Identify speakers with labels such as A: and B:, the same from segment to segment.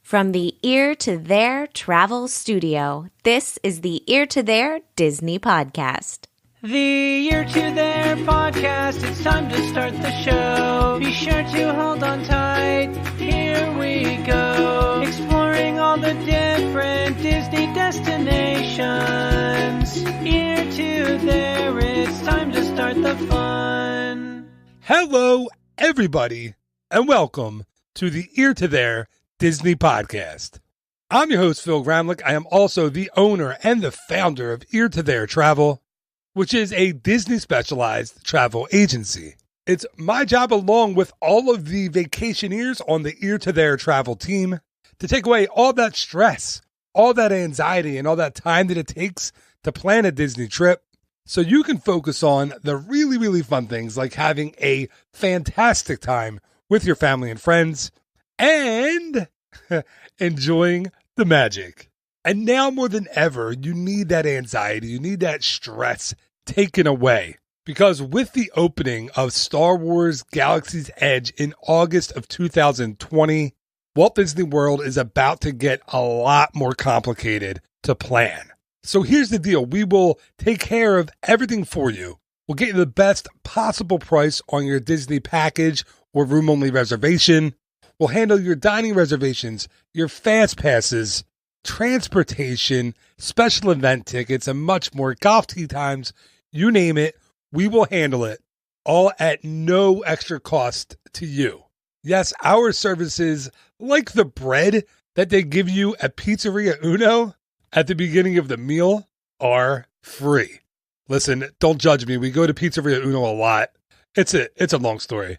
A: From the Ear to There Travel Studio, this is the Ear to There Disney Podcast.
B: The Ear to There Podcast, it's time to start the show. Be sure to hold on tight, here we go. Exploring all the different Disney destinations. Ear to There, it's time to start the fun.
C: Hello, everybody, and welcome to the Ear to There Disney Podcast. I'm your host, Phil Gramlich. I am also the owner and the founder of Ear to There Travel, which is a Disney-specialized travel agency. It's my job, along with all of the vacationeers on the Ear to There Travel team, to take away all that stress, all that anxiety, and all that time that it takes to plan a Disney trip, so you can focus on the really, really fun things like having a fantastic time with your family and friends, and enjoying the magic. And now more than ever, you need that anxiety, you need that stress taken away. Because with the opening of Star Wars Galaxy's Edge in August of 2020, Walt Disney World is about to get a lot more complicated to plan. So here's the deal. We will take care of everything for you. We'll get you the best possible price on your Disney package or room-only reservation. We'll handle your dining reservations, your fast passes, transportation, special event tickets, and much more. Golf tee times, you name it, we will handle it, all at no extra cost to you. Yes, our services, like the bread that they give you at Pizzeria Uno at the beginning of the meal, are free. Listen, don't judge me. We go to Pizzeria Uno a lot. It's a long story.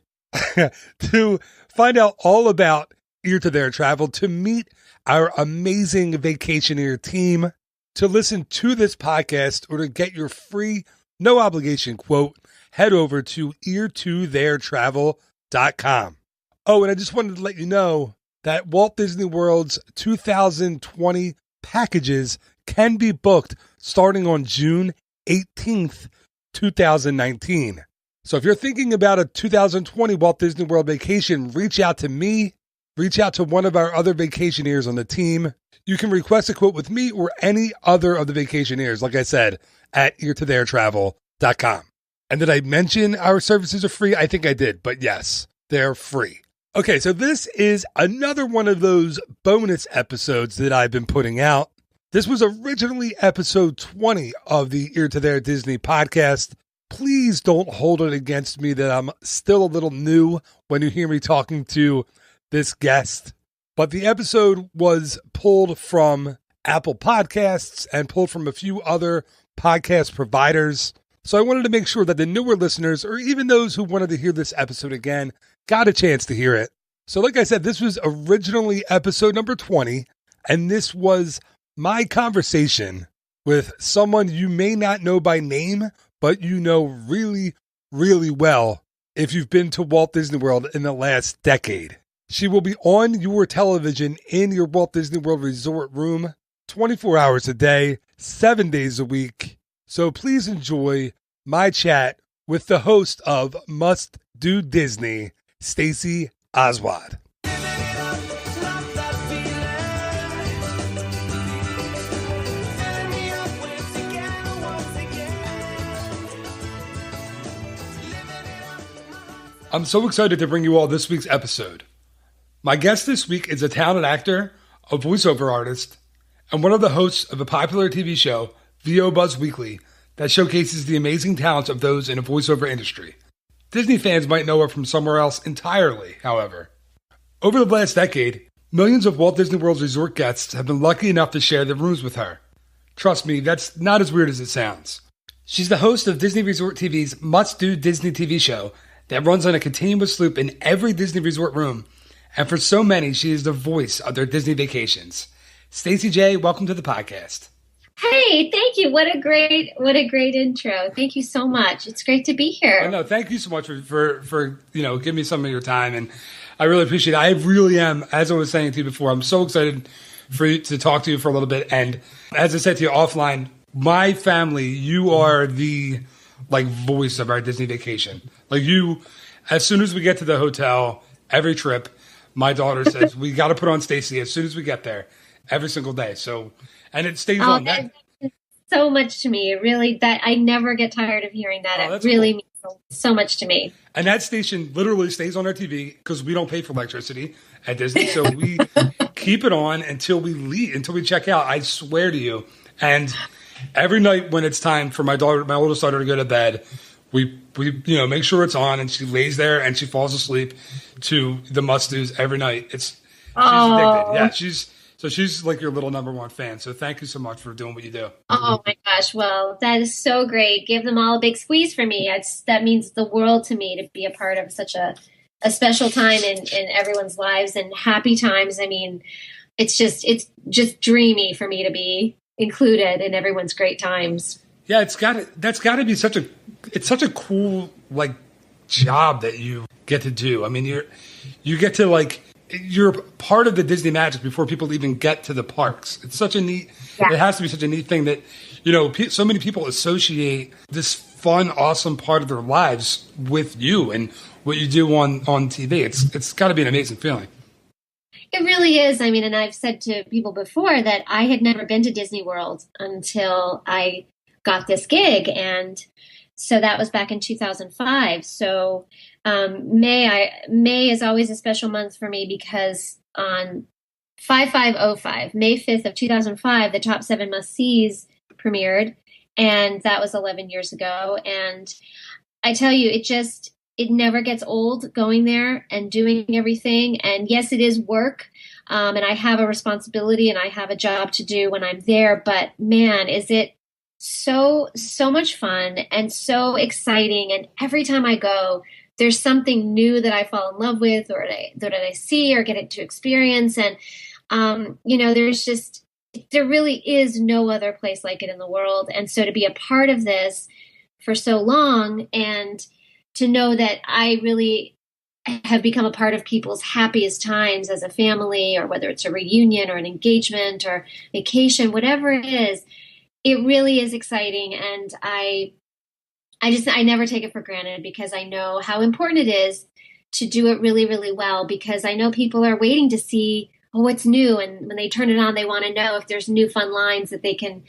C: To find out all about Ear to There Travel, to meet our amazing vacationeer team, to listen to this podcast, or to get your free, no obligation quote, head over to eartotheretravel.com. Oh, and I just wanted to let you know that Walt Disney World's 2020 packages can be booked starting on June 18th, 2019. So if you're thinking about a 2020 Walt Disney World vacation, reach out to me, reach out to one of our other vacationeers on the team. You can request a quote with me or any other of the vacationeers, like I said, at eartotheretravel.com. And did I mention our services are free? I think I did, but yes, they're free. Okay, so this is another one of those bonus episodes that I've been putting out. This was originally episode 20 of the Ear to There Disney podcast. Please don't hold it against me that I'm still a little new when you hear me talking to this guest. But the episode was pulled from Apple Podcasts and pulled from a few other podcast providers. So I wanted to make sure that the newer listeners, or even those who wanted to hear this episode again, got a chance to hear it. So like I said, this was originally episode number 20, and this was my conversation with someone you may not know by name, but you know really, really well if you've been to Walt Disney World in the last decade. She will be on your television in your Walt Disney World resort room 24 hours a day, 7 days a week. So please enjoy my chat with the host of Must Do Disney, Stacey Aswad. I'm so excited to bring you all this week's episode. My guest this week is a talented actor, a voiceover artist, and one of the hosts of a popular TV show, VO Buzz Weekly, that showcases the amazing talents of those in the voiceover industry. Disney fans might know her from somewhere else entirely, however. Over the last decade, millions of Walt Disney World's resort guests have been lucky enough to share their rooms with her. Trust me, that's not as weird as it sounds. She's the host of Disney Resort TV's Must Do Disney TV show that runs on a continuous loop in every Disney resort room, and for so many, she is the voice of their Disney vacations. Stacey J, welcome to the podcast.
D: Hey, thank you. What a great intro. Thank you so much. It's great to be here.
C: Oh, no, thank you so much for giving me some of your time, and I really appreciate it. I really am, as I was saying to you before, I'm so excited for you to talk to you for a little bit. And as I said to you offline, my family, you are the voice of our Disney vacation. You, as soon as we get to the hotel, every trip, my daughter says we got to put on Stacey as soon as we get there, every single day. So, and it stays on.
D: That means so much to me. It really, that I never get tired of hearing that. It really means so much to me.
C: And that station literally stays on our TV because we don't pay for electricity at Disney. So we keep it on until we leave, until we check out. I swear to you. And every night when it's time for my oldest daughter to go to bed, we make sure it's on, and she lays there and she falls asleep to the must-dos every night. She's addicted. Yeah, she's like your little number one fan. So thank you so much for doing what you do.
D: Oh my gosh. Well, that is so great. Give them all a big squeeze for me. That means the world to me to be a part of such a special time in everyone's lives and happy times. I mean, it's just dreamy for me to be included in everyone's great times.
C: Yeah, that's got to be such a cool like job that you get to do. I mean, you get to you're part of the Disney magic before people even get to the parks. It's such a neat. Yeah. It has to be such a neat thing that so many people associate this fun, awesome part of their lives with you and what you do on TV. It's got to be an amazing feeling.
D: It really is. I mean, and I've said to people before that I had never been to Disney World until I got this gig. And so that was back in 2005. So May is always a special month for me because on 5505, May 5th of 2005, the Top 7 Must-Sees premiered. And that was 11 years ago. And I tell you, it never gets old going there and doing everything. And yes, it is work. And I have a responsibility and I have a job to do when I'm there. But man, is it so much fun and so exciting. And every time I go, there's something new that I fall in love with or that I see or get to experience. And, there really is no other place like it in the world. And so to be a part of this for so long and to know that I really have become a part of people's happiest times as a family, or whether it's a reunion or an engagement or vacation, whatever it is, it really is exciting. And I never take it for granted because I know how important it is to do it really, really well, because I know people are waiting to see, what's new. And when they turn it on, they want to know if there's new fun lines that they can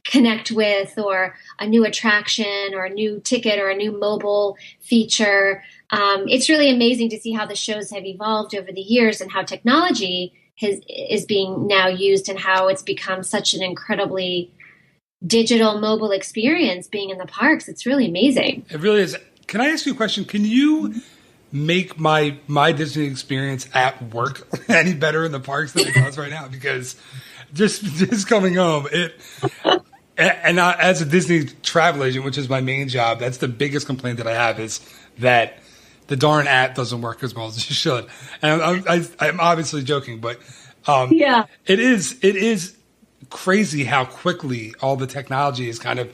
D: connect with, or a new attraction or a new ticket or a new mobile feature. It's really amazing to see how the shows have evolved over the years and how technology is being now used and how it's become such an incredibly digital mobile experience being in the parks. It's really amazing.
C: It really is. Can I ask you a question? Can you make my Disney experience at work any better in the parks than it does right now? Because just coming home, and as a Disney travel agent, which is my main job, that's the biggest complaint that I have, is that the darn app doesn't work as well as it should. And I'm obviously joking, but yeah, it is crazy how quickly all the technology is kind of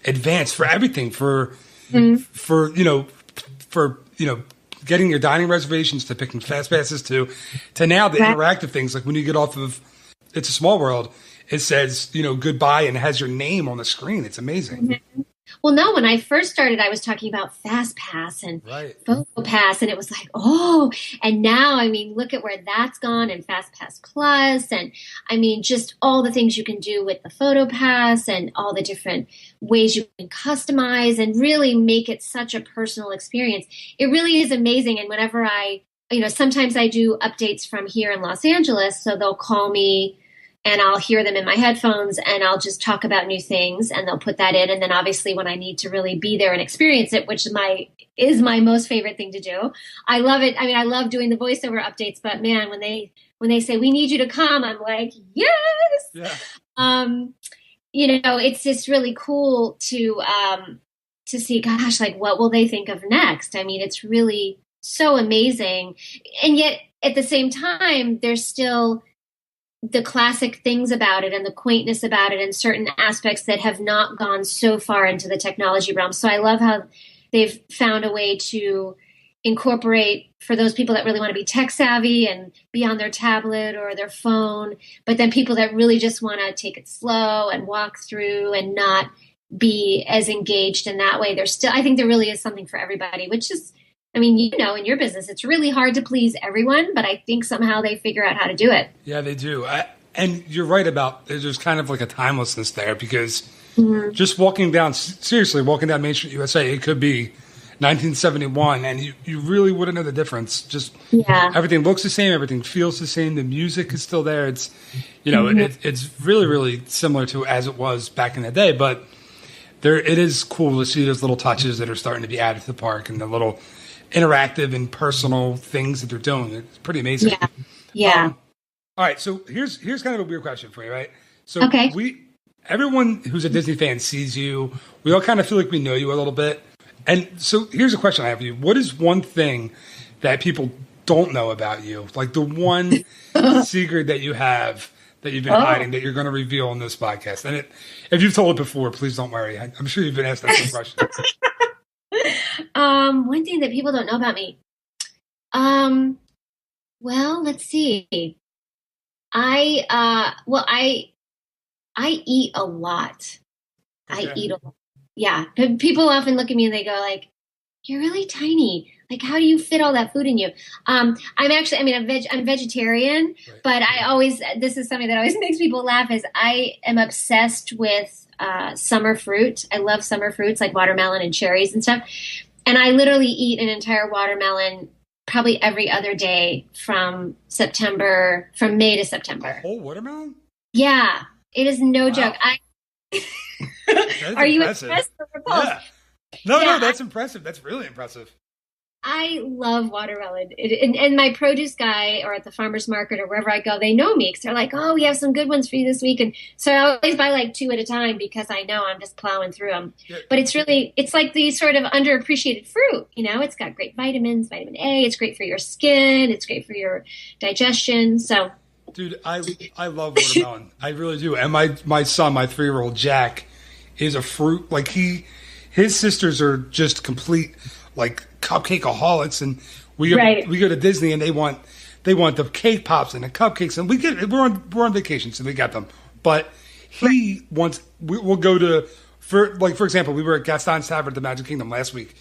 C: advanced for everything, for getting your dining reservations, to picking fast passes, to now the interactive things, like when you get off of It's a Small World, it says, goodbye, and it has your name on the screen. It's amazing.
D: Mm-hmm. Well, no, when I first started, I was talking about Fast Pass and Photo Pass, and it was like, and now, I mean, look at where that's gone, and Fast Pass Plus, and I mean, just all the things you can do with the Photo Pass and all the different ways you can customize and really make it such a personal experience. It really is amazing. And whenever sometimes I do updates from here in Los Angeles, so they'll call me and I'll hear them in my headphones and I'll just talk about new things and they'll put that in. And then obviously when I need to really be there and experience it, which is my most favorite thing to do. I love it. I mean, I love doing the voiceover updates, but man, when they say, we need you to come, I'm like, yes. Yeah. It's just really cool to see, gosh, like what will they think of next? I mean, it's really so amazing. And yet at the same time, there's still the classic things about it and the quaintness about it and certain aspects that have not gone so far into the technology realm. So I love how they've found a way to incorporate, for those people that really want to be tech savvy and be on their tablet or their phone, but then people that really just want to take it slow and walk through and not be as engaged in that way. I think there really is something for everybody, which is I mean, you know, in your business, it's really hard to please everyone, but I think somehow they figure out how to do it.
C: Yeah, they do. And you're right about there's kind of like a timelessness there because just walking down Main Street USA, it could be 1971, and you really wouldn't know the difference. Just everything looks the same, everything feels the same. The music is still there. It's it's really, really similar to as it was back in the day. But it is cool to see those little touches that are starting to be added to the park and the little interactive and personal things that they're doing. It's pretty amazing.
D: Yeah.
C: All right, so here's kind of a weird question for you, right? So everyone who's a Disney fan sees you. We all kind of feel like we know you a little bit. And so here's a question I have for you. What is one thing that people don't know about you? Like the one secret that you have that you've been hiding that you're going to reveal on this podcast? And if you've told it before, please don't worry. I'm sure you've been asked that question.
D: One thing that people don't know about me. Well, let's see. I eat a lot.
C: Okay.
D: I eat a lot. Yeah. People often look at me and they go like, you're really tiny. Like, how do you fit all that food in you? I'm vegetarian, but this is something that always makes people laugh is I am obsessed with summer fruit. I love summer fruits like watermelon and cherries and stuff. And I literally eat an entire watermelon probably every other day from May to September.
C: A whole watermelon?
D: Yeah. It is no joke. Are you impressed or repulsed?
C: Yeah. No, that's impressive. That's really impressive.
D: I love watermelon. And my produce guy or at the farmer's market or wherever I go, they know me because they're like, oh, we have some good ones for you this week. And so I always buy like 2 at a time because I know I'm just plowing through them. Yeah. But it's like the sort of underappreciated fruit. You know, it's got great vitamins, vitamin A. It's great for your skin. It's great for your digestion. So,
C: dude, I love watermelon. I really do. And my son, my 3-year-old Jack, is a fruit. Like his sisters are just complete like cupcakeaholics, and we go to Disney and they want the cake pops and the cupcakes, and we're on vacation, so they got them. But we'll go to for example, we were at Gaston's Tavern at the Magic Kingdom last week.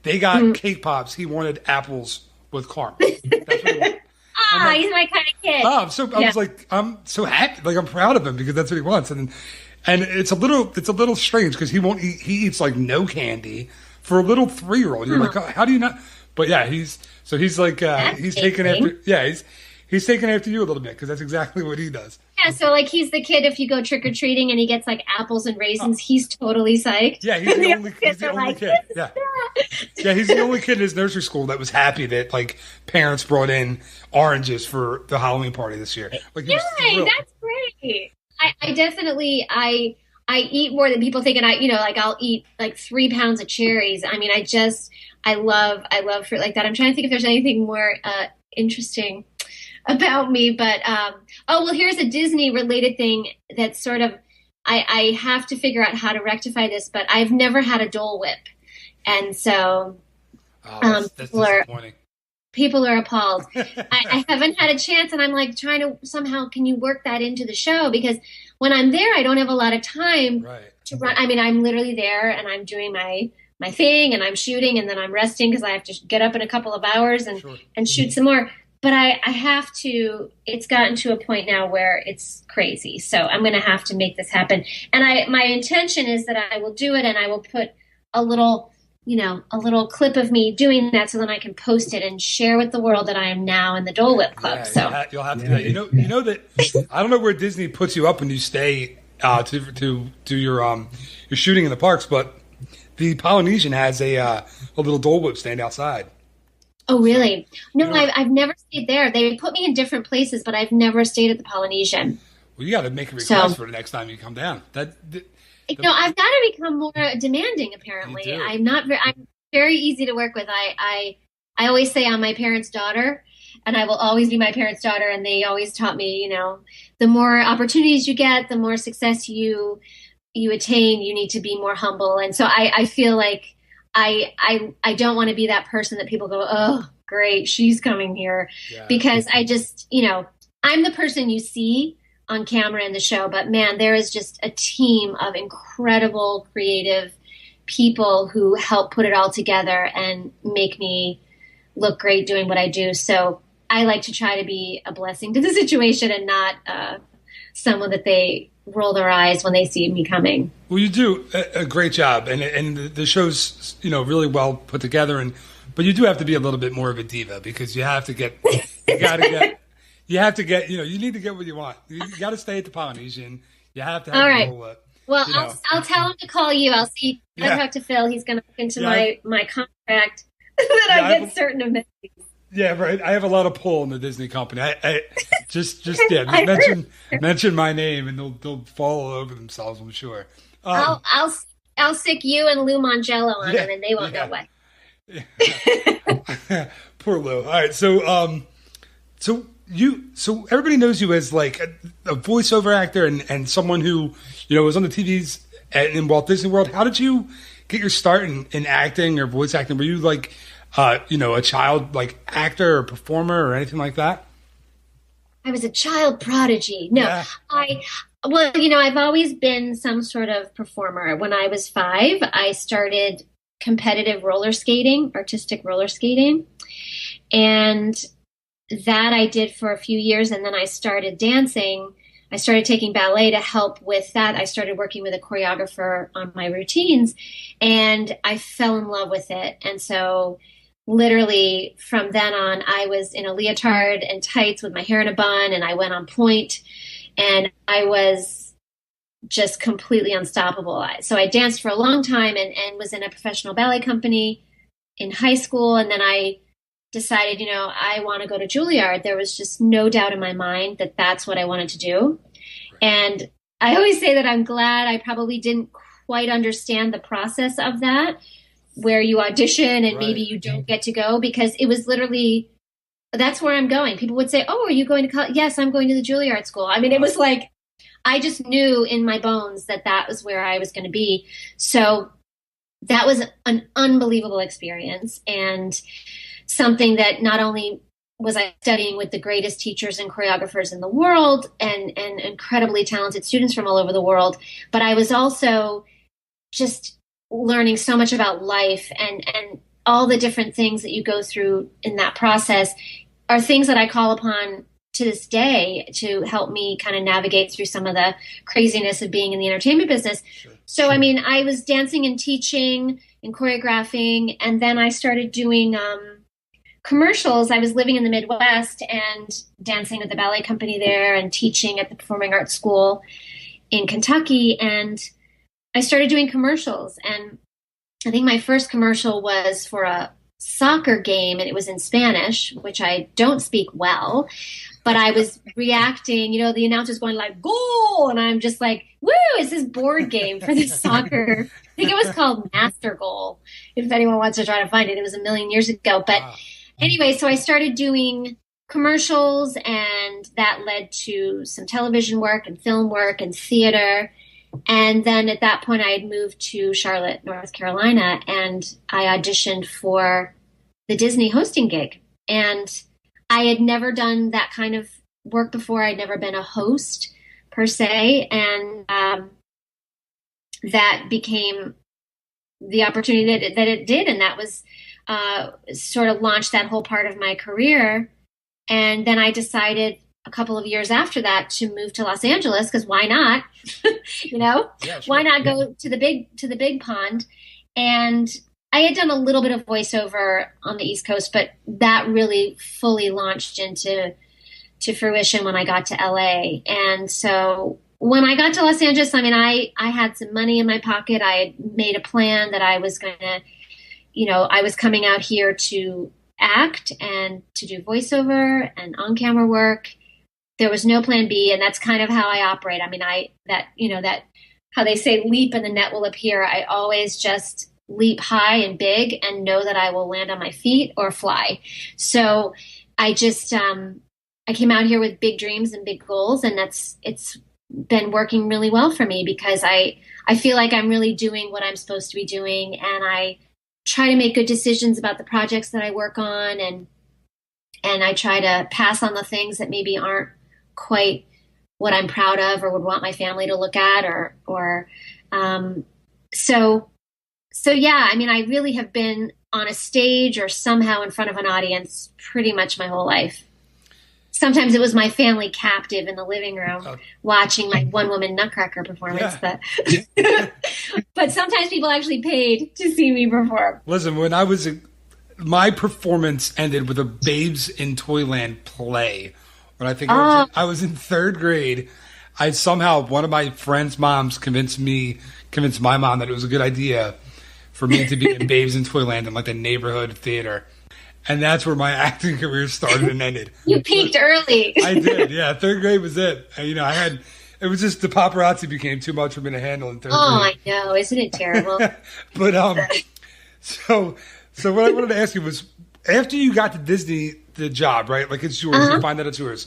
C: They got cake pops. He wanted apples with caramel. That's what he wanted.
D: He's my kind of kid.
C: I was like, I'm so happy. Like I'm proud of him because that's what he wants. And it's a little strange because he eats like no candy for a little 3-year-old. You're like, oh, how do you not? But yeah, he's taking after he's taking after you a little bit because that's exactly what he does.
D: Yeah, so like he's the kid if you go trick or treating and he gets like apples and raisins, he's totally psyched.
C: Yeah, he's the only kid. Yeah. Yeah, he's the only kid in his nursery school that was happy that like parents brought in oranges for the Halloween party this year. Like,
D: that's great. I definitely I eat more than people think, and I'll eat like 3 pounds of cherries. I mean, I love fruit like that. I'm trying to think if there's anything more interesting about me, but here's a Disney related thing that's sort of I have to figure out how to rectify this, but I've never had a Dole Whip, and so
C: that's disappointing.
D: People are appalled. I haven't had a chance, and I'm like trying to somehow, can you work that into the show? Because when I'm there, I don't have a lot of time to run. I mean, I'm literally there and I'm doing my thing and I'm shooting and then I'm resting because I have to get up in a couple of hours and shoot some more. But I have to, it's gotten to a point now where it's crazy. So I'm going to have to make this happen. And my intention is that I will do it and I will put a little clip of me doing that so then I can post it and share with the world that I am now in the Dole Whip Club.
C: You'll have to do that. You know that I don't know where Disney puts you up when you stay to do your shooting in the parks, but the Polynesian has a little Dole Whip stand outside.
D: Oh, really? No, I've never stayed there. They put me in different places, but I've never stayed at the Polynesian.
C: Well, you got to make a request for the next time you come down.
D: I've got to become more demanding. Apparently, I'm very easy to work with. I always say I'm my parents' daughter, and I will always be my parents' daughter. And they always taught me, the more opportunities you get, the more success you attain. You need to be more humble. And so I feel like I don't want to be that person that people go, oh, great, she's coming here, because I just, I'm the person you see on camera in the show, but man, there is just a team of incredible creative people who help put it all together and make me look great doing what I do. So I like to try to be a blessing to the situation and not someone that they roll their eyes when they see me coming.
C: Well, you do a great job, and the show's really well put together, but you do have to be a little bit more of a diva because you have to get you need to get what you want. You got to stay at the Polynesian. You have to have
D: all right.
C: Well,
D: I'll tell him to call you. I'll see. I talk to Phil. He's going to look into my contract that I get certain amenities.
C: Yeah, right. I have a lot of pull in the Disney company. I just mention my name and they'll fall all over themselves, I'm sure.
D: I'll stick you and Lou Mangello on them, and they won't know what.
C: Poor Lou. All right, so everybody knows you as like a voiceover actor and someone who was on the TVs in Walt Disney World. How did you get your start in acting or voice acting? Were you like a child like actor or performer or anything like that?
D: I was a child prodigy. No, yeah. I've always been some sort of performer. When I was 5, I started competitive roller skating, artistic roller skating. And that I did for a few years. And then I started dancing. I started taking ballet to help with that. I started working with a choreographer on my routines and I fell in love with it. And so literally from then on, I was in a leotard and tights with my hair in a bun, and I went on point, and I was just completely unstoppable. So I danced for a long time and was in a professional ballet company in high school. And then I decided, I want to go to Juilliard. There was just no doubt in my mind that that's what I wanted to do. And I always say that I'm glad I probably didn't quite understand the process of that, where you audition and maybe you don't get to go, because it was literally, that's where I'm going. People would say, "Oh, are you going to college?" "Yes, I'm going to the Juilliard school." I mean, it was like, I just knew in my bones that that was where I was going to be. So that was an unbelievable experience, and something that not only was I studying with the greatest teachers and choreographers in the world and incredibly talented students from all over the world, but I was also just learning so much about life, and all the different things that you go through in that process are things that I call upon to this day to help me kind of navigate through some of the craziness of being in the entertainment business. Sure. So, I mean, I was dancing and teaching and choreographing, and then I started doing commercials. I was living in the Midwest and dancing at the ballet company there and teaching at the Performing Arts School in Kentucky. And I started doing commercials. And I think my first commercial was for a soccer game, and it was in Spanish, which I don't speak well, but I was reacting, the announcer's going like, "Goal!" And I'm just like, "Woo, it's this board game for this soccer." I think it was called Master Goal, if anyone wants to try to find it. It was a million years ago. But anyway, so I started doing commercials, and that led to some television work and film work and theater. And then at that point, I had moved to Charlotte, North Carolina, and I auditioned for the Disney hosting gig. And I had never done that kind of work before. I'd never been a host per se. And that became the opportunity that it did. And that was sort of launched that whole part of my career. And then I decided a couple of years after that to move to Los Angeles, because why not? Yeah, sure. Why not go to the big pond? And I had done a little bit of voiceover on the East Coast, but that really fully launched into fruition when I got to LA. And so when I got to Los Angeles, I mean, I had some money in my pocket. I had made a plan that I was going to, I was coming out here to act and to do voiceover and on-camera work. There was no plan B, and that's kind of how I operate. I mean, that how they say leap and the net will appear. I always just leap high and big and know that I will land on my feet or fly. So I just, I came out here with big dreams and big goals, and it's been working really well for me, because I feel like I'm really doing what I'm supposed to be doing, and I try to make good decisions about the projects that I work on, and I try to pass on the things that maybe aren't quite what I'm proud of or would want my family to look at, so yeah, I mean, I really have been on a stage or somehow in front of an audience pretty much my whole life. Sometimes it was my family captive in the living room watching my one-woman Nutcracker performance.
C: Yeah.
D: But sometimes people actually paid to see me perform.
C: Listen, when I was my performance ended with a Babes in Toyland play. When I think I was in third grade. I somehow, one of my friend's moms convinced my mom that it was a good idea for me to be in Babes in Toyland in like the neighborhood theater. And that's where my acting career started and ended.
D: You peaked early.
C: I did, yeah. Third grade was it. And, it was just the paparazzi became too much for me to handle in third grade.
D: I know. Isn't it terrible?
C: But, so what I wanted to ask you was, after you got to Disney, the job, right? Like it's yours, you find that it's yours.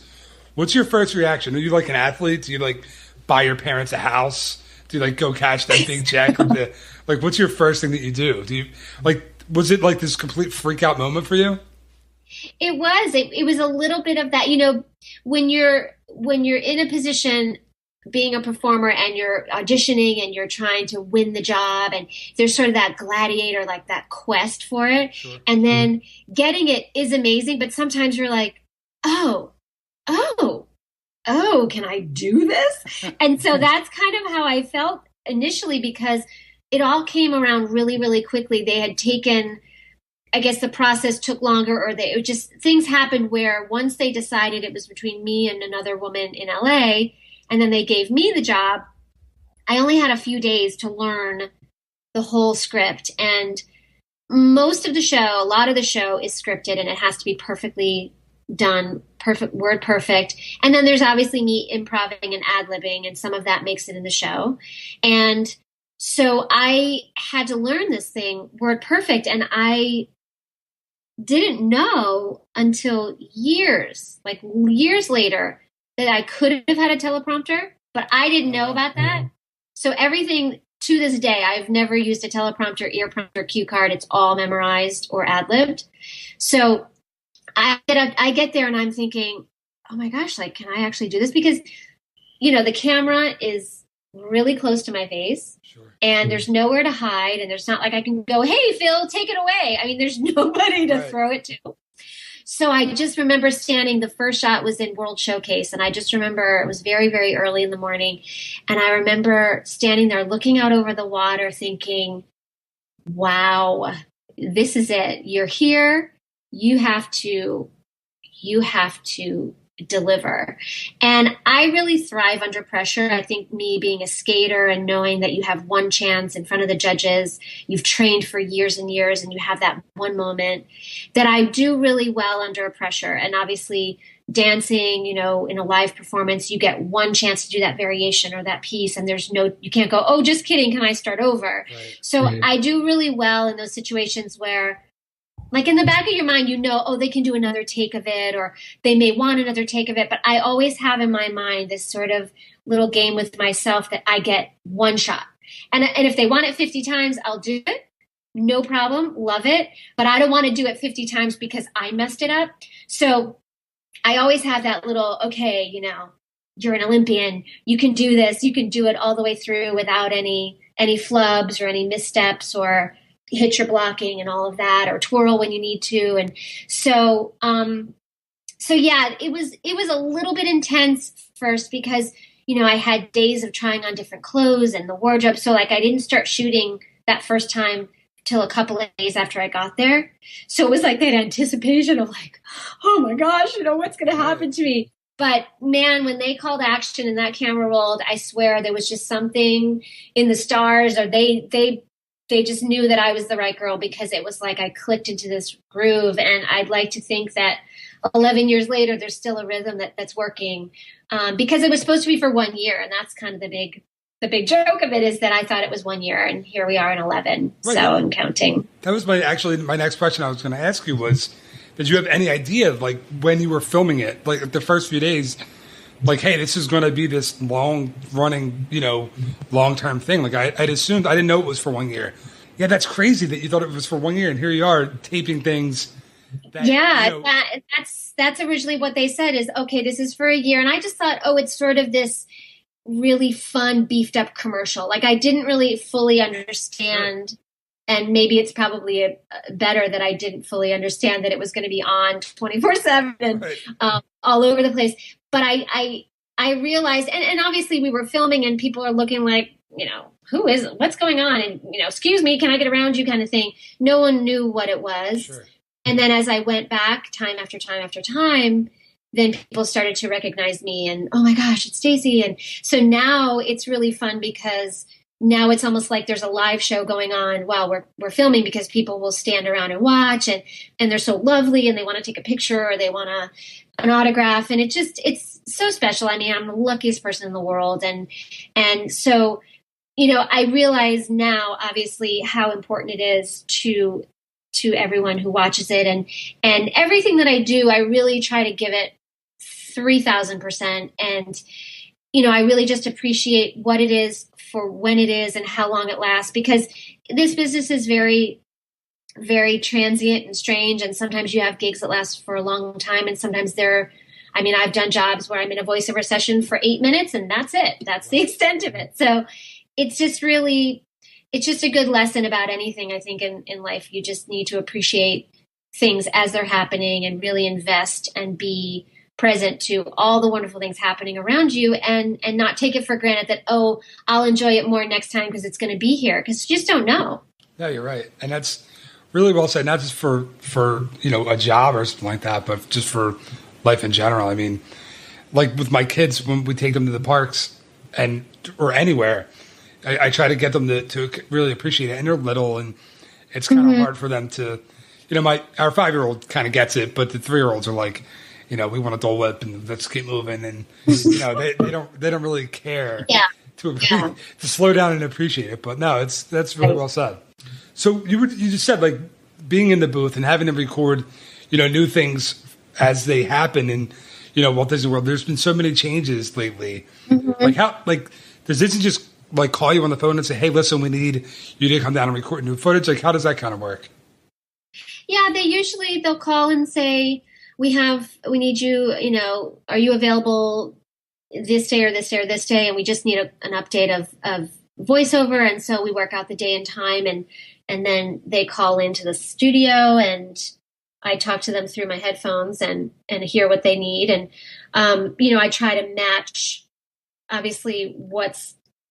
C: What's your first reaction? Are you like an athlete? Do you like buy your parents a house? Do you like go catch that big check? Like, what's your first thing that you do? Do you like? Was it like this complete freak out moment for you?
D: It was. It was a little bit of that. When you're in a position, being a performer, and you're auditioning and you're trying to win the job, and there's sort of that gladiator, like that quest for it, sure. And then getting it is amazing. But sometimes you're like, oh, can I do this? And so that's kind of how I felt initially, because it all came around really, really quickly. They had taken, I guess the process took longer, or things happened where once they decided it was between me and another woman in LA, and then they gave me the job, I only had a few days to learn the whole script. And most of the show, a lot of the show is scripted, and it has to be perfectly done, word perfect. And then there's obviously me improvising and ad-libbing, and some of that makes it in the show. And so I had to learn this thing, word perfect, and I didn't know until years later that I could have had a teleprompter, but I didn't know about that. So everything to this day, I've never used a teleprompter, ear prompter, cue card. It's all memorized or ad-libbed. So I get there and I'm thinking, oh my gosh, like, can I actually do this? Because, the camera is really close to my face, sure. And there's nowhere to hide, and there's not like I can go, hey, Phil, take it away. I mean, there's nobody to throw it to. So I just remember standing, the first shot was in World Showcase, and I just remember it was very, very early in the morning, and I remember standing there looking out over the water thinking, wow, this is it. You're here. You have to deliver. And I really thrive under pressure. I think me being a skater and knowing that you have one chance in front of the judges, you've trained for years and years, and you have that one moment, that I do really well under pressure. And obviously dancing, in a live performance, you get one chance to do that variation or that piece, and you can't go, oh, just kidding, can I start over? Right. So right. I do really well in those situations where, like, in the back of your mind, they can do another take of it, or they may want another take of it. But I always have in my mind this sort of little game with myself that I get one shot. And if they want it 50 times, I'll do it. No problem. Love it. But I don't want to do it 50 times because I messed it up. So I always have that little, okay, you're an Olympian. You can do this. You can do it all the way through without any flubs or any missteps, or hit your blocking and all of that, or twirl when you need to. And so yeah, it was a little bit intense first because, I had days of trying on different clothes and the wardrobe. So like I didn't start shooting that first time till a couple of days after I got there. So it was like that anticipation of like, oh my gosh, what's going to happen to me? But man, when they called action and that camera rolled, I swear there was just something in the stars, or they just knew that I was the right girl, because it was like I clicked into this groove. And I'd like to think that 11 years later, there's still a rhythm that's working, because it was supposed to be for 1 year. And that's kind of the big joke of it, is that I thought it was 1 year, and here we are in 11. Right. So I'm counting.
C: That was my next question I was going to ask you was, did you have any idea of like when you were filming it, like the first few days, like, hey, this is going to be this long running, long-term thing? Like I'd assumed, I didn't know it was for 1 year. Yeah, that's crazy that you thought it was for 1 year, and here you are taping things. That's originally what they said is, okay, this is for a year. And I just thought, oh, it's sort of this really fun, beefed up commercial. Like I didn't really fully understand
D: maybe it's probably better that I didn't fully understand that it was going to be on 24/7 and all over the place. But I realized, and obviously we were filming and people are looking like, who is it? What's going on? And, excuse me, can I get around you kind of thing. No one knew what it was. Sure. And then as I went back time after time after time, then people started to recognize me and, oh my gosh, it's Stacey. And so now it's really fun because now it's almost like there's a live show going on while we're filming, because people will stand around and watch, and they're so lovely and they want to take a picture or they want an autograph. And it's so special. I mean, I'm the luckiest person in the world. And so, I realize now, obviously, how important it is to everyone who watches it, and everything that I do, I really try to give it 3,000%. And, I really just appreciate what it is for when it is and how long it lasts, because this business is very, very transient and strange. And sometimes you have gigs that last for a long time. And sometimes I've done jobs where I'm in a voiceover session for 8 minutes and that's it. That's the extent of it. So it's just a good lesson about anything. I think in life, you just need to appreciate things as they're happening and really invest and be present to all the wonderful things happening around you, and not take it for granted that, oh, I'll enjoy it more next time because it's going to be here, because you just don't know.
C: Yeah, you're right. And that's really well said, not just for a job or something like that, but just for life in general. I mean, like with my kids, when we take them to the parks or anywhere, I try to get them to really appreciate it. And they're little, and it's kind of hard for them to, our 5-year-old kind of gets it, but the 3-year-olds are like, we want a Dole Whip and let's keep moving. And, they don't really care to slow down and appreciate it. But no, that's really well said. So you just said, like, being in the booth and having to record, new things as they happen in, Walt Disney World. There's been so many changes lately. Does Disney just like call you on the phone and say, hey, listen, we need you to come down and record new footage? Like, how does that kind of work?
D: Yeah, they'll call and say, we need you, are you available this day or this day or this day? And we just need an update of voiceover. And so we work out the day and time, and then they call into the studio and I talk to them through my headphones and hear what they need. And, I try to match, obviously,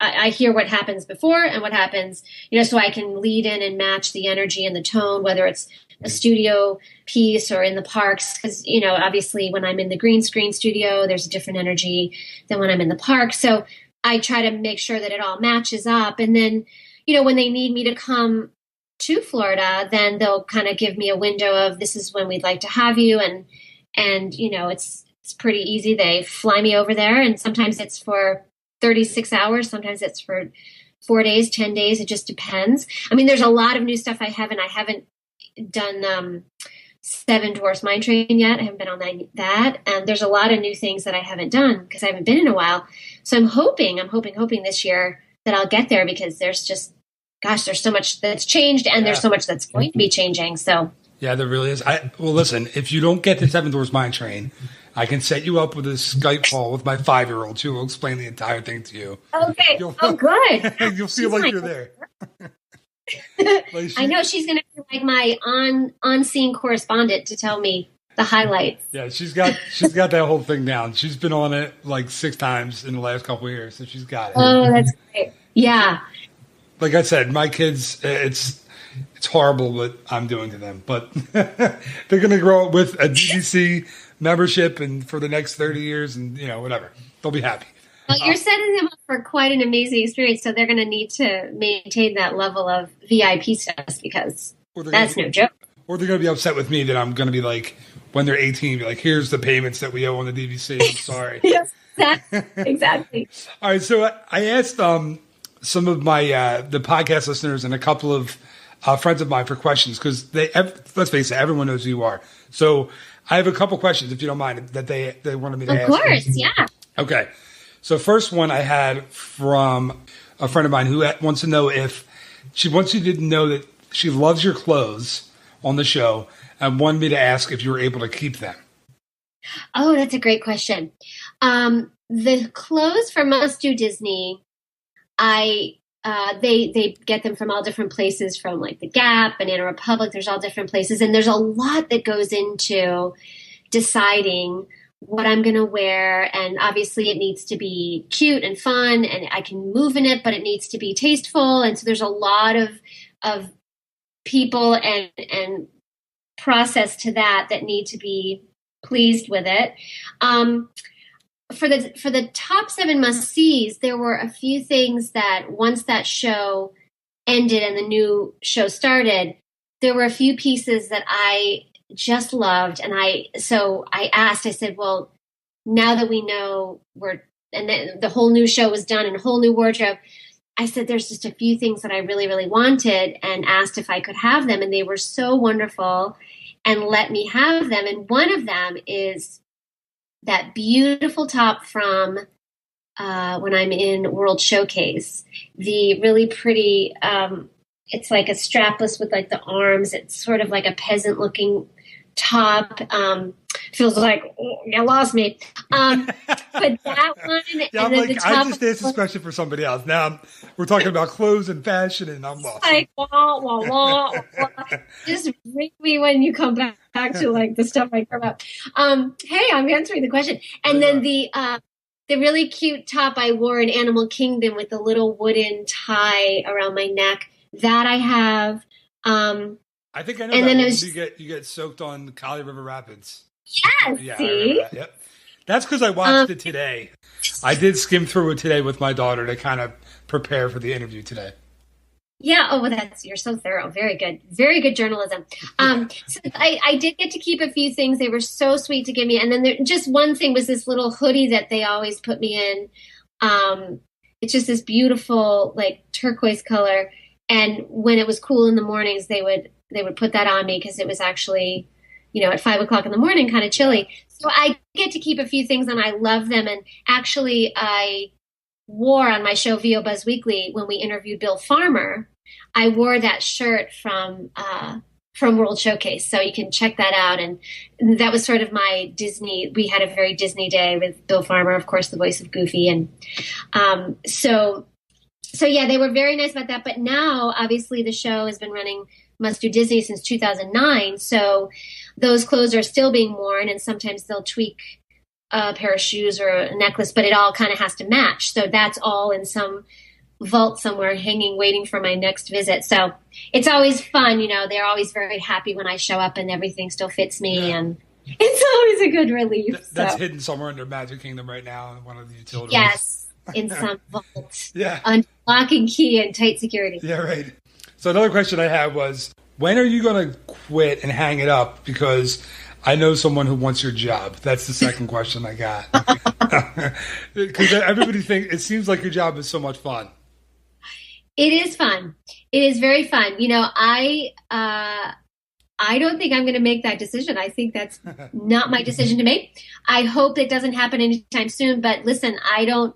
D: I hear what happens before and what happens, so I can lead in and match the energy and the tone, whether it's a studio piece or in the parks. Because, obviously when I'm in the green screen studio, there's a different energy than when I'm in the park. So I try to make sure that it all matches up. And then, when they need me to come to Florida, then they'll kind of give me a window of, this is when we'd like to have you. And it's pretty easy. They fly me over there, and sometimes it's for 36 hours. Sometimes it's for 4 days, 10 days. It just depends. I mean, there's a lot of new stuff I haven't done 7 Dwarfs Mine Train yet. I haven't been on that. And there's a lot of new things that I haven't done because I haven't been in a while. So I'm hoping this year that I'll get there, because there's just, there's so much that's changed, and there's so much that's going to be changing. So
C: yeah, there really is. Well, listen, if you don't get the 7 Dwarfs Mine Train, I can set you up with a Skype call with my 5-year-old who will explain the entire thing to you.
D: Okay. Good.
C: You'll feel like you're there.
D: I know she's going to be like my on-scene correspondent to tell me the highlights.
C: Yeah, she's got that whole thing down. She's been on it like 6 times in the last couple of years, so she's got it.
D: Oh, that's great. Yeah.
C: Like I said, my kids, it's horrible what I'm doing to them, but they're going to grow up with a DVC membership and for the next 30 years and, whatever. They'll be happy.
D: Well, you're setting them up for quite an amazing experience, so they're going to need to maintain that level of VIP status, because that's no joke.
C: Or they're going to be upset with me that I'm going to be like, when they're 18, be like, here's the payments that we owe on the DVC. I'm sorry.
D: Yes, exactly.
C: All right, so I asked some of my the podcast listeners and a couple of friends of mine for questions, because let's face it, everyone knows who you are. So I have a couple questions, if you don't mind, that they wanted me to ask.
D: Of course, yeah.
C: Okay. So first one I had from a friend of mine who wants to know if she wants you to know that she loves your clothes on the show, and wanted me to ask if you were able to keep them.
D: Oh, that's a great question. The clothes for Must Do Disney, I they get them from all different places, from like the Gap, Banana Republic. There's all different places. And there's a lot that goes into deciding what I'm going to wear. And obviously it needs to be cute and fun and I can move in it, but it needs to be tasteful. And so there's a lot of people and process to that need to be pleased with it. For the top 7 must-sees, there were a few things that once that show ended and the new show started, there were a few pieces that I just loved. And I said, well, now that we know and then the whole new show was done and a whole new wardrobe, I said, there's just a few things that I really, really wanted, and asked if I could have them. And they were so wonderful and let me have them. And one of them is that beautiful top from when I'm in World Showcase, the really pretty, it's like a strapless with like the arms. It's sort of like a peasant looking top. Feels like, you lost me. But that one,
C: yeah,
D: and
C: I'm
D: then the
C: like,
D: top
C: I just asked this question for somebody else. Now we're talking about clothes and fashion, and I'm lost.
D: Like, wah, wah, wah, wah. Just ring me when you come back to like the stuff I care about. Hey, I'm answering the question. And then the really cute top I wore in Animal Kingdom with the little wooden tie around my neck, that I have.
C: I think I know.
D: And
C: that
D: then
C: one. You get soaked on Kali River Rapids.
D: Yes,
C: Yeah,
D: see?
C: that. Yep. That's because I watched it today. I did skim through it today with my daughter to kind of prepare for the interview today.
D: Yeah. Oh, well, you're so thorough. Very good. Very good journalism. So I did get to keep a few things. They were so sweet to give me. And then just one thing was this little hoodie that they always put me in. It's just this beautiful, like turquoise color. And when it was cool in the mornings, they would put that on me because it was actually, at 5 o'clock in the morning, kind of chilly. So I get to keep a few things and I love them. And actually I wore on my show VO Buzz Weekly, when we interviewed Bill Farmer, I wore that shirt from World Showcase. So you can check that out. And that was sort of my Disney. We had a very Disney day with Bill Farmer, of course, the voice of Goofy. And so yeah, they were very nice about that. But now, obviously, the show has been running Must Do Disney since 2009. So those clothes are still being worn, and sometimes they'll tweak a pair of shoes or a necklace, but it all kind of has to match. So that's all in some vault somewhere hanging, waiting for my next visit. So it's always fun. They're always very happy when I show up and everything still fits me. Yeah. And it's always a good relief.
C: That's hidden somewhere under Magic Kingdom right now in one of the utility
D: Yes. In some vault.
C: Yeah.
D: On lock and key and tight security.
C: Yeah, right. So another question I had was, when are you going to quit and hang it up? Because I know someone who wants your job. That's the second question I got. Because everybody thinks, it seems like your job is so much fun.
D: It is fun. It is very fun. I don't think I'm going to make that decision. I think that's not my decision to make. I hope it doesn't happen anytime soon. But listen, I don't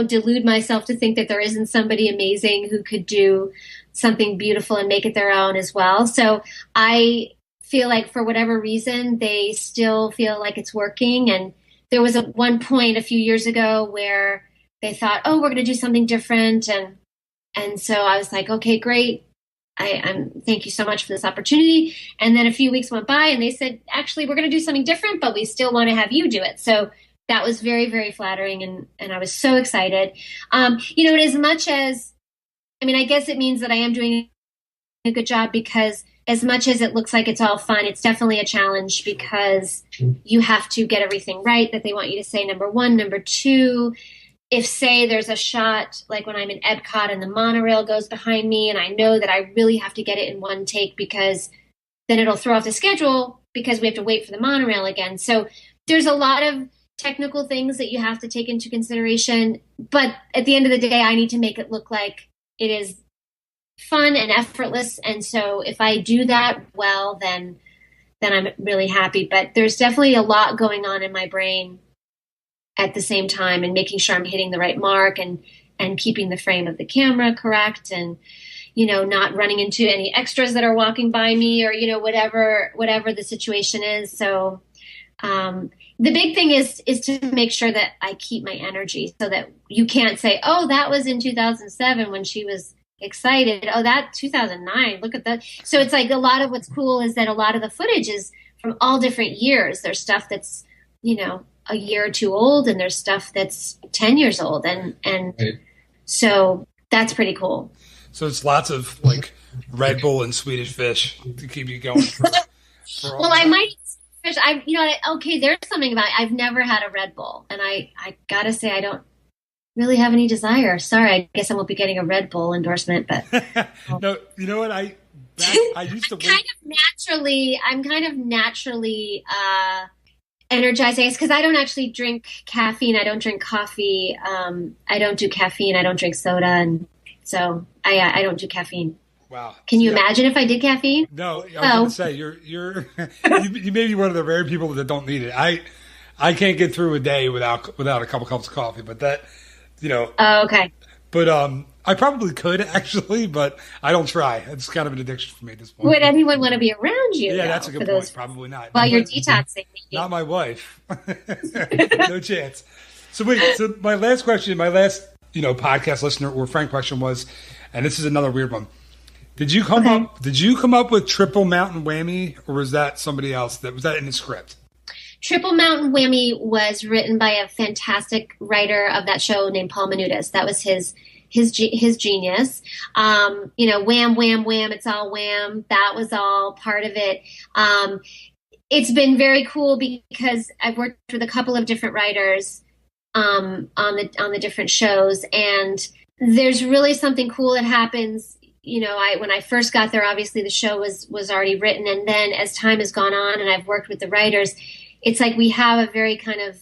D: delude myself to think that there isn't somebody amazing who could do something beautiful and make it their own as well. So I feel like for whatever reason, they still feel like it's working. And there was one point a few years ago where they thought, oh, we're going to do something different. And so I was like, okay, great. Thank you so much for this opportunity. And then a few weeks went by and they said, actually, we're going to do something different, but we still want to have you do it. So that was very, very flattering. And I was so excited. And as much as, I guess it means that I am doing a good job, because as much as it looks like it's all fun, it's definitely a challenge, because you have to get everything right that they want you to say, number one. Number two, if, say, there's a shot like when I'm in Epcot and the monorail goes behind me and I know that I really have to get it in one take, because then it'll throw off the schedule because we have to wait for the monorail again. So there's a lot of technical things that you have to take into consideration. But at the end of the day, I need to make it look like it is fun and effortless. And so if I do that well, then I'm really happy. But there's definitely a lot going on in my brain at the same time, and making sure I'm hitting the right mark and keeping the frame of the camera correct, and, not running into any extras that are walking by me, or, whatever the situation is. So, the big thing is to make sure that I keep my energy so that you can't say, oh, that was in 2007 when she was excited. Oh, that 2009. Look at that. So it's like a lot of what's cool is that a lot of the footage is from all different years. There's stuff that's, a year or two old, and there's stuff that's 10 years old. And
C: right.
D: So that's pretty cool.
C: So it's lots of like Red Bull and Swedish Fish to keep you going.
D: Well, I might. Okay, there's something about it. I've never had a Red Bull, and I gotta say I don't really have any desire. Sorry, I guess I won't be getting a Red Bull endorsement, but
C: no, you know what? I used to.
D: I'm kind of naturally energized, I guess, because I don't actually drink caffeine. I don't drink coffee. I don't do caffeine. I don't drink soda, and so I don't do caffeine.
C: Wow.
D: Can you imagine if I did caffeine?
C: No, I was going to say you're you may be one of the rare people that don't need it. I can't get through a day without a couple cups of coffee, but that,
D: Oh, okay.
C: But I probably could actually, but I don't try. It's kind of an addiction for me at this point.
D: Would anyone want to be around you?
C: Yeah, that's a good point. Probably not.
D: While you're detoxing.
C: Not my wife. No chance. So my last podcast listener or friend question was, and this is another weird one. Did you come up with Triple Mountain Whammy, or was that somebody else? Was that in the script?
D: Triple Mountain Whammy was written by a fantastic writer of that show named Paul Menudis. That was his genius. Wham, wham, wham. It's all wham. That was all part of it. It's been very cool because I've worked with a couple of different writers on the different shows, and there's really something cool that happens. When I first got there, obviously the show was already written. And then as time has gone on and I've worked with the writers, it's like we have a very kind of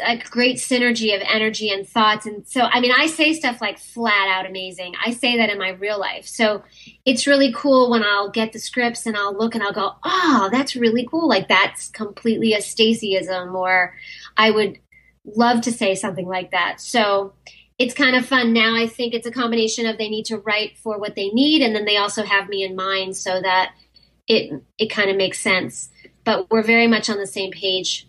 D: a great synergy of energy and thoughts. And so, I say stuff like flat out amazing. I say that in my real life. So it's really cool when I'll get the scripts and I'll look and I'll go, oh, that's really cool. Like that's completely a Staceyism, or I would love to say something like that. So it's kind of fun. Now I think it's a combination of they need to write for what they need, and then they also have me in mind so that it kind of makes sense. But we're very much on the same page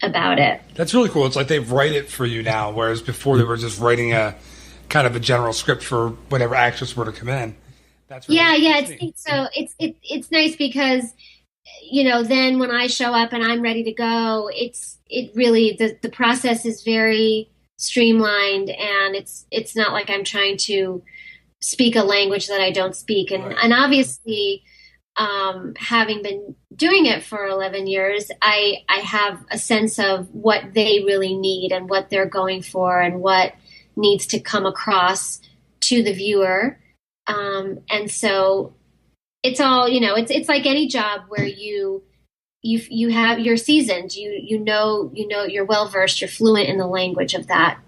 D: about it. That's really cool. It's like they write it for you now, whereas before they were just writing a kind of a general script for whatever actress were to come in. That's really It's nice because then when I show up and I'm ready to go, it really the process is very streamlined, and it's not like I'm trying to speak a language that I don't speak. And, and obviously, having been doing it for 11 years, I have a sense of what they really need and what they're going for and what needs to come across to the viewer. And so it's all, it's like any job where you have, you're seasoned, you're well-versed, you're fluent in the language of that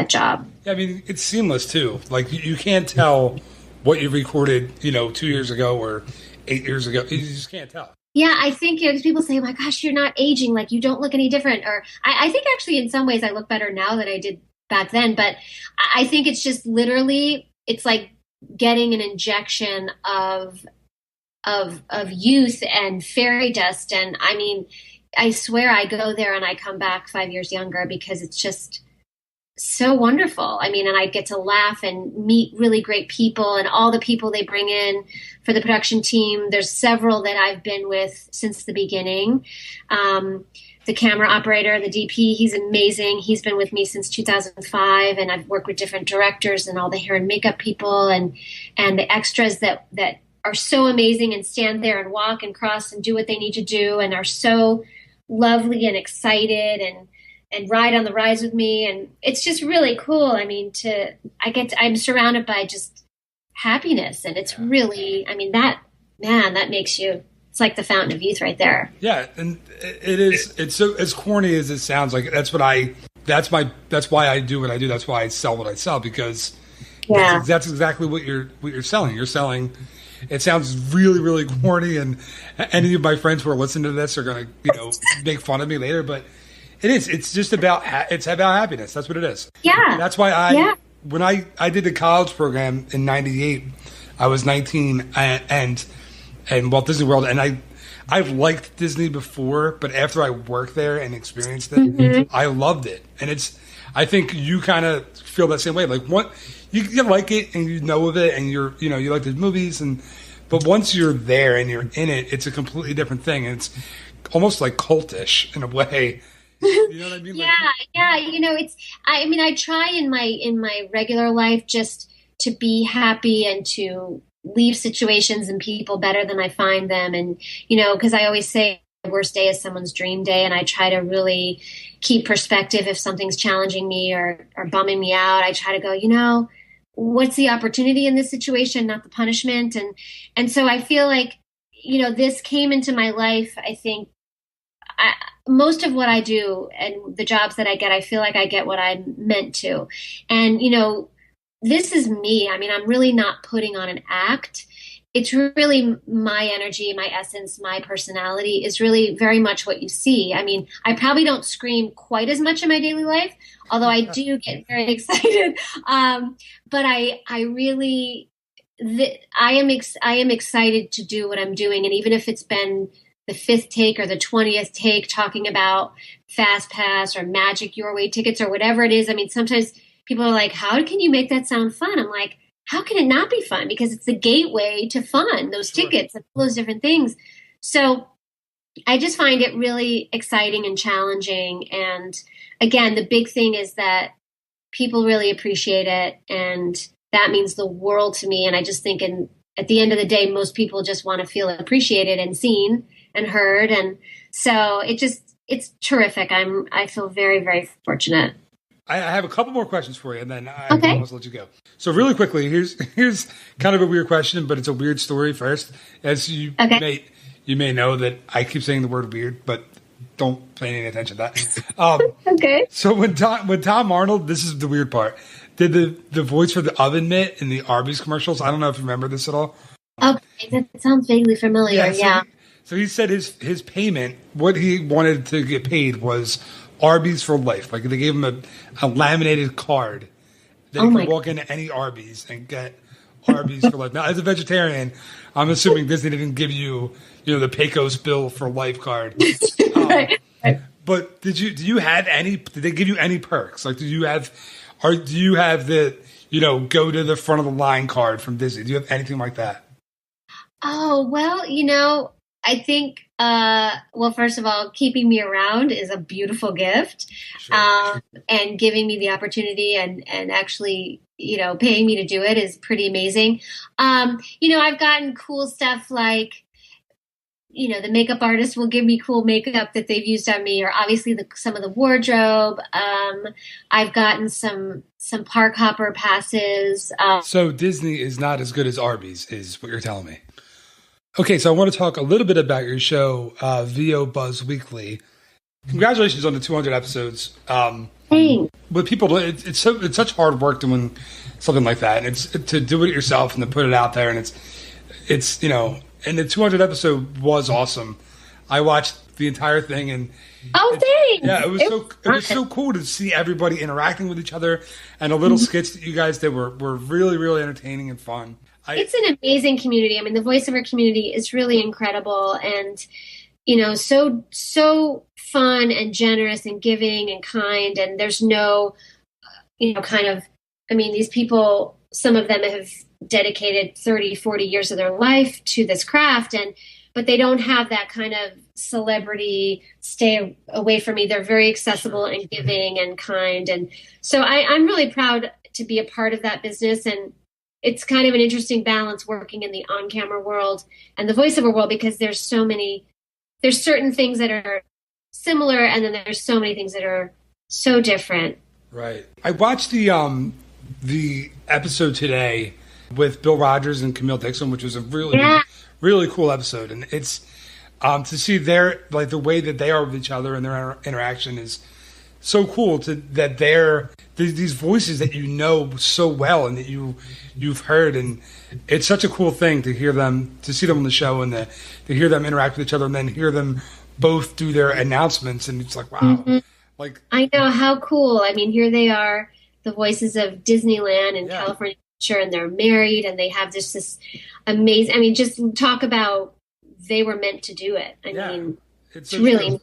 D: job. Yeah, it's seamless too. Like you can't tell what you recorded, 2 years ago or 8 years ago. You just can't tell. Yeah, I think people say, oh my gosh, you're not aging, like you don't look any different. Or I think actually in some ways I look better now than I did back then. But I think it's just literally, it's like getting an injection of youth and fairy dust. And I swear I go there and I come back 5 years younger because it's just so wonderful. And I get to laugh and meet really great people, and all the people they bring in for the production team. There's several that I've been with since the beginning. The camera operator, the DP, he's amazing. He's been with me since 2005, and I've worked with different directors and all the hair and makeup people and the extras that are so amazing and stand there and walk and cross and do what they need to do and are so lovely and excited and ride on the rides with me. And it's just really cool. I'm surrounded by just happiness, and it's really, that makes you, it's like the fountain of youth right there. Yeah. And it's so, as corny as it sounds, like that's why I do what I do. That's why I sell what I sell, because that's exactly what you're selling. You're selling, it sounds really, really corny, and any of my friends who are listening to this are going to, make fun of me later, but it's just about, it's about happiness. That's what it is. Yeah. And that's why when I did the college program in 98, I was 19 and Walt Disney World, and
C: I've liked Disney before, but after I worked there and experienced it, I loved it. And I think you kind of feel that same way. Like you like it and you know of it and you like the movies but once you're there and you're in it, it's a completely different thing. And it's almost like cultish in a way. You know what I mean?
D: Yeah. I try in my regular life just to be happy and to leave situations and people better than I find them. And, because I always say the worst day is someone's dream day. And I try to really keep perspective if something's challenging me or bumming me out. I try to go, what's the opportunity in this situation, not the punishment. And so I feel like, this came into my life. I think most of what I do and the jobs that I get, I feel like I get what I'm meant to. And, this is me. I mean, I'm really not putting on an act. It's really my energy, my essence, my personality is really very much what you see. I mean, I probably don't scream quite as much in my daily life, although I do get very excited. But I am excited to do what I'm doing. And even if it's been the 5th take or the 20th take talking about Fast Pass or Magic Your Way tickets or whatever it is. I mean, sometimes people are like, how can you make that sound fun? I'm like, how can it not be fun? Because it's the gateway to fun, those tickets, and all those different things. So I just find it really exciting and challenging. And again, the big thing is that people really appreciate it. And that means the world to me. And I just think at the end of the day, most people just want to feel appreciated and seen and heard. And so it's terrific. I feel very, very fortunate.
C: I have a couple more questions for you, and then I almost let you go. So really quickly, here's kind of a weird question, but it's a weird story first. As you may know that I keep saying the word weird, but don't pay any attention to that.
D: Okay.
C: So when Tom Arnold, this is the weird part, did the voice for the oven mitt in the Arby's commercials. I don't know if you remember this at all.
D: Okay, that sounds vaguely familiar.
C: So he said his payment, what he wanted to get paid was Arby's for life. Like they gave him a laminated card that he could walk into any Arby's and get Arby's for life. Now, as a vegetarian, I'm assuming Disney didn't give you, the Pecos bill for life card.
D: Right.
C: But did you have any? Did they give you any perks? Like, do you have the go to the front of the line card from Disney? Do you have anything like that?
D: Oh well, I think, first of all, keeping me around is a beautiful gift. Sure. And giving me the opportunity and actually, paying me to do it is pretty amazing. I've gotten cool stuff like, the makeup artist will give me cool makeup that they've used on me, or obviously some of the wardrobe. I've gotten some park hopper passes.
C: So Disney is not as good as Arby's, is what you're telling me. Okay, so I want to talk a little bit about your show, VO Buzz Weekly. Congratulations on the 200 episodes.
D: Thanks.
C: But people, it's such hard work doing something like that, and it's to do it yourself and to put it out there, and it's and the 200 episode was awesome. I watched the entire thing, and
D: thanks.
C: Yeah, it was so cool to see everybody interacting with each other, and the little skits that you guys did were really, really entertaining and fun.
D: It's an amazing community. I mean, the voiceover community is really incredible and, so fun and generous and giving and kind. And there's no, these people, some of them have dedicated 30, 40 years of their life to this craft, but they don't have that kind of celebrity stay away from me. They're very accessible and giving and kind. And so I'm really proud to be a part of that business. And it's kind of an interesting balance working in the on-camera world and the voiceover world, because there's certain things that are similar, and then there's so many things that are so different.
C: Right. I watched the episode today with Bill Rogers and Camille Dixon, which was a really cool episode. And it's to see their, like, the way that they are with each other and their interaction is so cool, that they're these voices that so well and that you've heard, and it's such a cool thing to see them on the show and to hear them interact with each other and then hear them both do their announcements, and it's like, wow. Mm-hmm. Like, I
D: know, how cool. I mean, here they are, the voices of Disneyland and California Adventure, and they're married and they have this amazing, just talk about they were meant to do it. I mean,
C: it's
D: so really,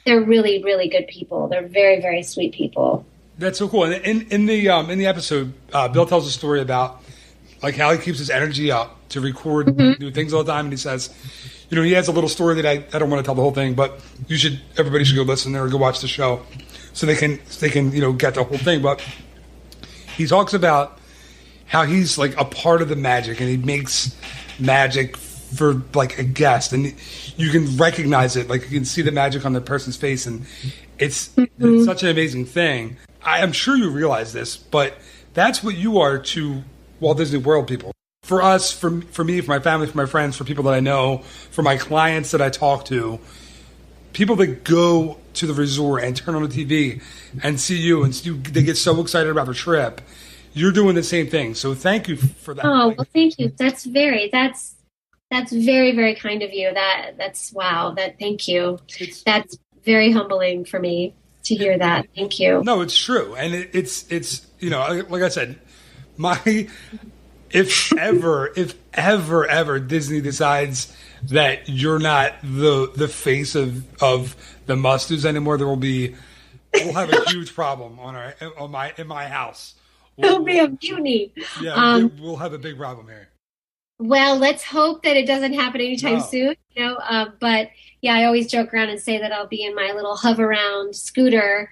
D: they're really, really good people. They're very, very sweet people.
C: That's so cool. And in the episode, Bill tells a story about like how he keeps his energy up to record new things all the time. And he says, you know, he has a little story that I don't want to tell the whole thing, but everybody should go listen or go watch the show so they can you know, get the whole thing. But he talks about how he's like a part of the magic, and he makes magic for like a guest, and you can recognize it. Like you can see the magic on the person's face, and it's such an amazing thing. I am sure you realize this, but that's what you are to Walt Disney World people. For us, for me, for my family, for my friends, for people that I know, for my clients that I talk to, people that go to the resort and turn on the TV and see you, and they get so excited about the trip. You're doing the same thing. So thank you for that.
D: Oh, well, thank you. That's very, very kind of you. That's wow. Thank you. That's very humbling for me to hear that. Thank you.
C: No, it's true. And it's, you know, like I said, if ever Disney decides that you're not the face of the Must-Dos anymore, we'll have a huge problem in my house.
D: There'll be a mutiny.
C: Yeah, we'll have a big problem here.
D: Well, let's hope that it doesn't happen anytime soon. You know, but yeah, I always joke around and say that I'll be in my little hover around scooter,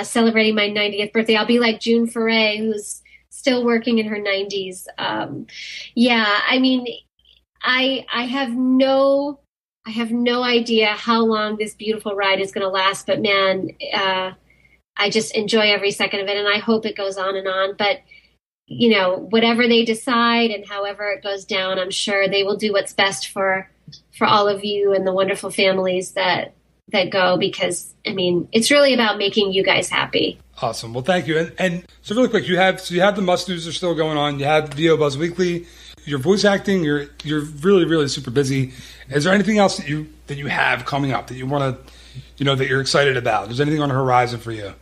D: celebrating my 90th birthday. I'll be like June Foray, who's still working in her 90s. Yeah, I mean, I have no idea how long this beautiful ride is going to last, but man, I just enjoy every second of it, and I hope it goes on and on. But, you know, whatever they decide and however it goes down, I'm sure they will do what's best for all of you and the wonderful families that go, because, I mean, it's really about making you guys happy.
C: Awesome. Well, thank you. And so really quick, you have the Must-Dos are still going on. You have VO Buzz Weekly. You're voice acting. You're really, really super busy. Is there anything else that you have coming up that you want to, you know, that you're excited about? Is there anything on the horizon for you?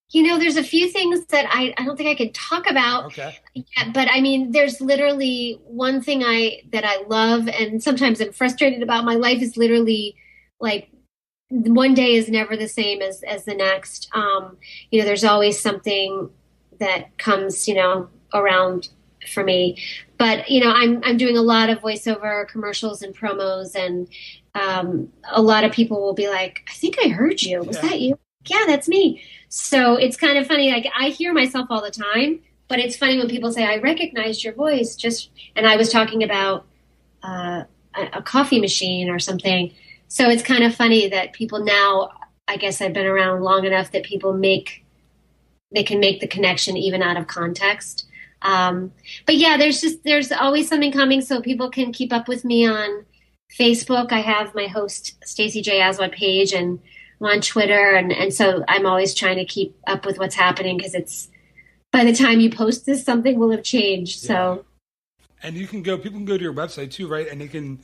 D: You know, there's a few things that I don't think I can talk about.
C: Okay.
D: Yet, but I mean, there's literally one thing that I love, and sometimes I'm frustrated about. My life is literally like one day is never the same as the next. You know, there's always something that comes, you know, around for me. But, you know, I'm doing a lot of voiceover commercials and promos, and a lot of people will be like, I think I heard you. Was that you? Yeah, that's me. So it's kind of funny. Like, I hear myself all the time, but it's funny when people say, I recognized your voice and I was talking about a coffee machine or something. So it's kind of funny that people now, I guess I've been around long enough that people they can make the connection even out of context. But yeah, there's always something coming, so people can keep up with me on Facebook. I have my host Stacey J. Aswad page, and I'm on Twitter, and so I'm always trying to keep up with what's happening, because it's, by the time you post this, something will have changed. Yeah. So,
C: and people can go to your website too, right? And they can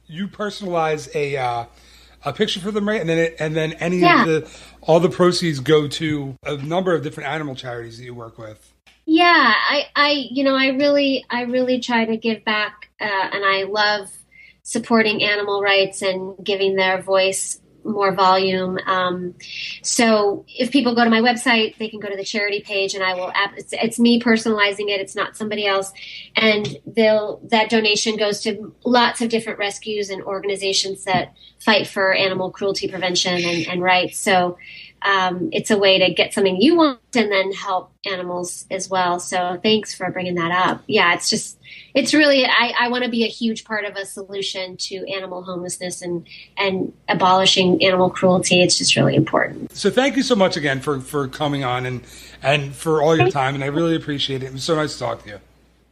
C: you personalize a picture for them, right? And then all the proceeds go to a number of different animal charities that you work with.
D: Yeah, I really try to give back, and I love supporting animal rights and giving their voice more volume. So if people go to my website, they can go to the charity page, and I will it's me personalizing it. It's not somebody else. And that donation goes to lots of different rescues and organizations that fight for animal cruelty prevention and rights. So it's a way to get something you want and then help animals as well. So thanks for bringing that up. Yeah, it's really, I want to be a huge part of a solution to animal homelessness and abolishing animal cruelty. It's just really important.
C: So thank you so much again for coming on and for all your time. And I really appreciate it. It was so nice to talk to you.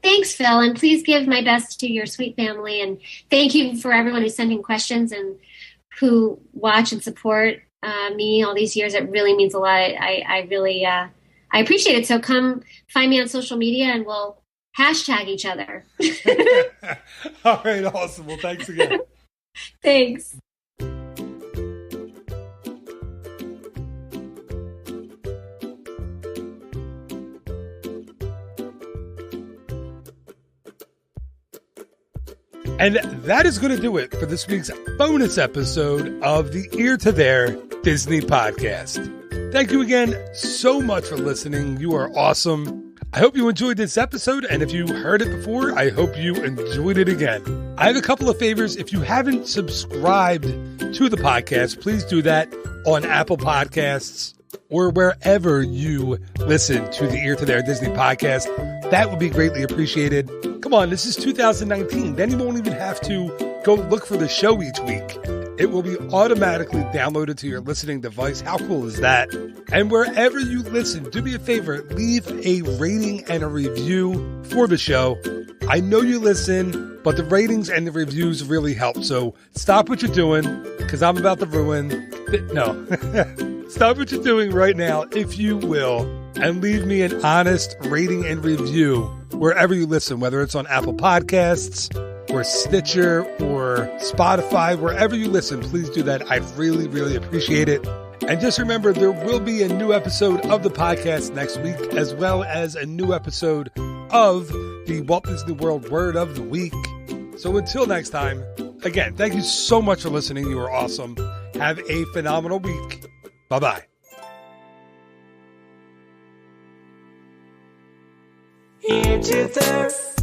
D: Thanks, Phil. And please give my best to your sweet family. And thank you for everyone who's sending questions and who watch and support me all these years. It really means a lot. I really appreciate it. So come find me on social media, and we'll hashtag each other.
C: All right, awesome. Well, thanks again.
D: Thanks.
C: And that is going to do it for this week's bonus episode of the Ear to There Disney podcast. Thank you again so much for listening. You are awesome. I hope you enjoyed this episode, and if you heard it before, I hope you enjoyed it again. I have a couple of favors. If you haven't subscribed to the podcast, please do that on Apple Podcasts or wherever you listen to the Ear to There Disney podcast. That would be greatly appreciated. Come on, this is 2019. Then you won't even have to go look for the show each week. It will be automatically downloaded to your listening device. How cool is that? And wherever you listen, do me a favor, leave a rating and a review for the show. I know you listen, but the ratings and the reviews really help. So stop what you're doing, because I'm about to ruin. No. Stop what you're doing right now, if you will, and leave me an honest rating and review wherever you listen, whether it's on Apple Podcasts or Stitcher or Spotify, wherever you listen, please do that. I'd really, really appreciate it. And just remember, there will be a new episode of the podcast next week, as well as a new episode of the Walt Disney World Word of the Week. So until next time, again, thank you so much for listening. You are awesome. Have a phenomenal week. Bye-bye.
B: Ear to there.